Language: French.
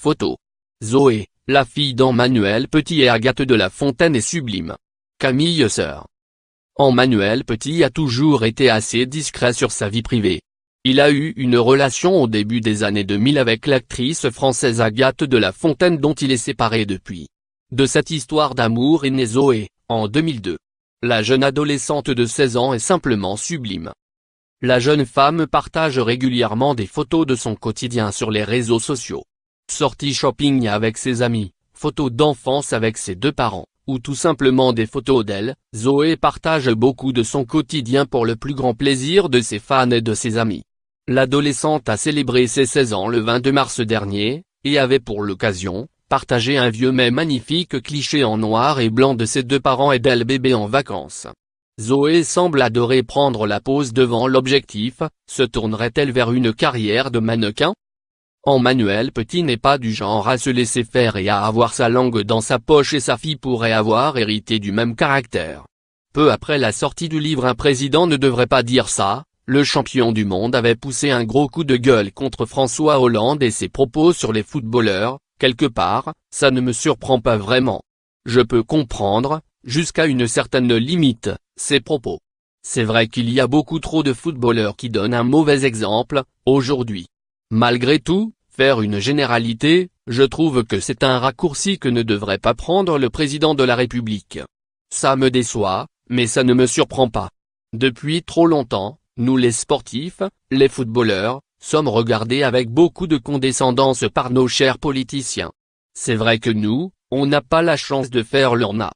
photo. Zoé, la fille d'Emmanuel Petit et Agathe de La Fontaine est sublime. Camille Sœur. Emmanuel Petit a toujours été assez discret sur sa vie privée. Il a eu une relation au début des années 2000 avec l'actrice française Agathe de La Fontaine dont il est séparé depuis. De cette histoire d'amour est née Zoé, en 2002. La jeune adolescente de 16 ans est simplement sublime. La jeune femme partage régulièrement des photos de son quotidien sur les réseaux sociaux. Sorties shopping avec ses amis, photos d'enfance avec ses deux parents, ou tout simplement des photos d'elle, Zoé partage beaucoup de son quotidien pour le plus grand plaisir de ses fans et de ses amis. L'adolescente a célébré ses 16 ans le 22 mars dernier, et avait pour l'occasion, partagé un vieux mais magnifique cliché en noir et blanc de ses deux parents et d'elle bébé en vacances. Zoé semble adorer prendre la pose devant l'objectif, se tournerait-elle vers une carrière de mannequin ? Emmanuel Petit n'est pas du genre à se laisser faire et à avoir sa langue dans sa poche et sa fille pourrait avoir hérité du même caractère. Peu après la sortie du livre Un président ne devrait pas dire ça, le champion du monde avait poussé un gros coup de gueule contre François Hollande et ses propos sur les footballeurs, quelque part, ça ne me surprend pas vraiment. Je peux comprendre, jusqu'à une certaine limite, ses propos. C'est vrai qu'il y a beaucoup trop de footballeurs qui donnent un mauvais exemple, aujourd'hui. Malgré tout, faire une généralité, je trouve que c'est un raccourci que ne devrait pas prendre le président de la République. Ça me déçoit, mais ça ne me surprend pas. Depuis trop longtemps, nous les sportifs, les footballeurs, sommes regardés avec beaucoup de condescendance par nos chers politiciens. C'est vrai que nous, on n'a pas la chance de faire leur na.